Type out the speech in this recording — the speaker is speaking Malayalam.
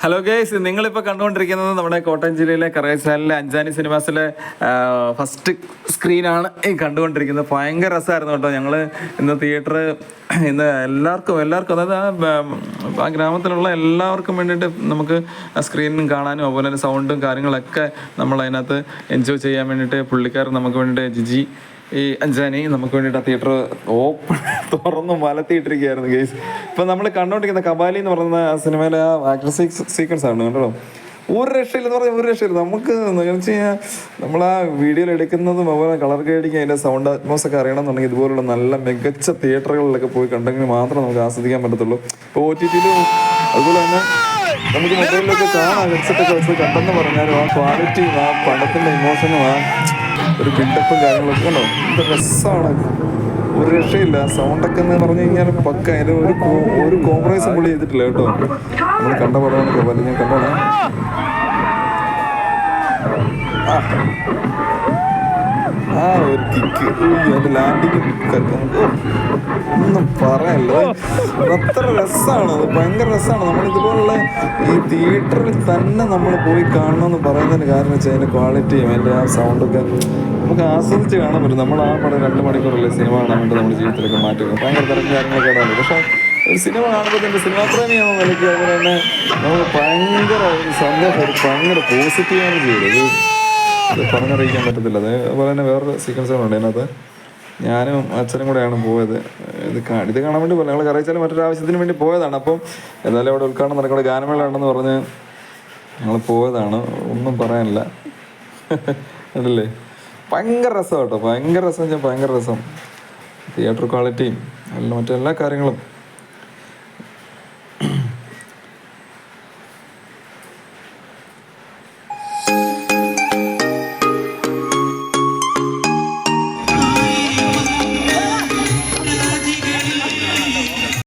ഹലോ ഗേയ്സ്, നിങ്ങളിപ്പോൾ കണ്ടുകൊണ്ടിരിക്കുന്നത് നമ്മുടെ കോട്ടയം ജില്ലയിലെ കറേച്ചാലിലെ അഞ്ചാനി സിനിമാസിലെ ഫസ്റ്റ് സ്ക്രീനാണ് ഈ കണ്ടുകൊണ്ടിരിക്കുന്നത്. ഭയങ്കര രസമായിരുന്നു കേട്ടോ. ഞങ്ങൾ ഇന്ന് തിയേറ്റർ ഇന്ന് എല്ലാവർക്കും അതായത് ആ ഗ്രാമത്തിലുള്ള എല്ലാവർക്കും വേണ്ടിയിട്ട് നമുക്ക് സ്ക്രീനും കാണാനും അതുപോലെ തന്നെ സൗണ്ടും കാര്യങ്ങളൊക്കെ നമ്മൾ അതിനകത്ത് എൻജോയ് ചെയ്യാൻ വേണ്ടിയിട്ട് പുള്ളിക്കാരൻ നമുക്ക് വേണ്ടിയിട്ട് ജിജി ഈ അഞ്ചാനി നമുക്ക് വേണ്ടിയിട്ട് ആ തിയേറ്റർ ഓപ്പൺ തുറന്ന് മലത്തിയിട്ടിരിക്കുകയായിരുന്നു ഗെയ്സ്. ഇപ്പം നമ്മൾ കണ്ടുകൊണ്ടിരിക്കുന്ന കബാലി എന്ന് പറയുന്ന ആ സിനിമയിലെ ആ ആക്ഷൻ സീക്വൻസ് ആണ് കേട്ടോ. ഒരു രക്ഷയില്ലെന്ന് പറഞ്ഞാൽ ഒരു രക്ഷയില്ല. നമുക്ക് എന്ന് വെച്ച് കഴിഞ്ഞാൽ നമ്മൾ ആ വീഡിയോയിൽ എടുക്കുന്നതും അതുപോലെ കളർ ഗ്രേഡിങ് അതിൻ്റെ സൗണ്ട് അറ്റ്മോസ് ഒക്കെ അറിയണമെന്നുണ്ടെങ്കിൽ ഇതുപോലുള്ള നല്ല മികച്ച തിയേറ്ററുകളിലൊക്കെ പോയി കണ്ടെങ്കിൽ മാത്രം നമുക്ക് ആസ്വദിക്കാൻ പറ്റത്തുള്ളൂ. ഇപ്പോൾ OTT-യിലും അതുപോലെ തന്നെ നമുക്ക് മൊബൈലിലൊക്കെ കാണാം. ഹെഡ്സെറ്റൊക്കെ വെച്ച് കണ്ടെന്ന് പറഞ്ഞാലും ആ ക്വാളിറ്റിയും ആ പടത്തിൻ്റെ ഇമോഷനും ആ ഒരു ബിൽഡപ്പും കാര്യങ്ങളൊക്കെ ഉണ്ടോ, എന്ത് രസമാണ്. ഒരു രക്ഷയില്ല. സൗണ്ടൊക്കെ എന്ന് പറഞ്ഞു കഴിഞ്ഞാൽ പക്ക. അതിൻ്റെ ഒരു കോംപ്രമൈസും പുള്ളി ചെയ്തിട്ടില്ല കേട്ടോ. നമ്മൾ കണ്ട പടമാണ് കബാലി. ഞാൻ കണ്ടാണ് ആ ഒരു കിക്ക്, അതിൻ്റെ ലാൻഡിങ് ഒന്നും പറയല്ല. അത്ര രസമാണ് അത്, ഭയങ്കര രസമാണ്. നമ്മളിതുപോലുള്ള ഈ തിയേറ്ററിൽ തന്നെ നമ്മൾ പോയി കാണണമെന്ന് പറയുന്നതിന് കാരണം വെച്ചാൽ അതിൻ്റെ ക്വാളിറ്റിയും അതിൻ്റെ ആ സൗണ്ടൊക്കെ നമുക്ക് ആസ്വദിച്ച് കാണാൻ പറ്റും. നമ്മൾ ആ പടം 2 മണിക്കൂറല്ലേ സിനിമ കാണാൻ വേണ്ടി നമ്മുടെ ജീവിതത്തിലൊക്കെ മാറ്റുക. ഭയങ്കര തിരക്കും കാര്യങ്ങളൊക്കെ ഇടാറുണ്ട്. പക്ഷേ ഒരു സിനിമ കാണുമ്പോൾ തന്നെ സിനിമാപ്രേമിയാണെന്ന് നിലയ്ക്ക് അതുപോലെ തന്നെ നമുക്ക് ഭയങ്കര ഒരു സന്തോഷം, ഒരു ഭയങ്കര പോസിറ്റീവാണ് ചെയ്തത്. അത് പറഞ്ഞറിയിക്കാൻ പറ്റത്തില്ല. അതുപോലെ തന്നെ വേറൊരു സീക്വൻസുകളുണ്ട് അതിനകത്ത്. ഞാനും അച്ഛനും കൂടെയാണ് പോയത്. ഇത് കാണാൻ വേണ്ടി പോലെ ഞങ്ങൾ കറിയിച്ചാൽ മറ്റൊരു ആവശ്യത്തിന് വേണ്ടി പോയതാണ്. അപ്പം എന്തായാലും അവിടെ ഉദ്ഘാടനം നടക്കുന്ന ഗാനമേള ഉണ്ടെന്ന് പറഞ്ഞ് ഞങ്ങൾ പോയതാണ്. ഒന്നും പറയാനില്ല അതല്ലേ. ഭയങ്കര രസം കേട്ടോ, ഭയങ്കര രസം. ഭയങ്കര രസം. തിയേറ്റർ ക്വാളിറ്റിയും മറ്റെല്ലാ കാര്യങ്ങളും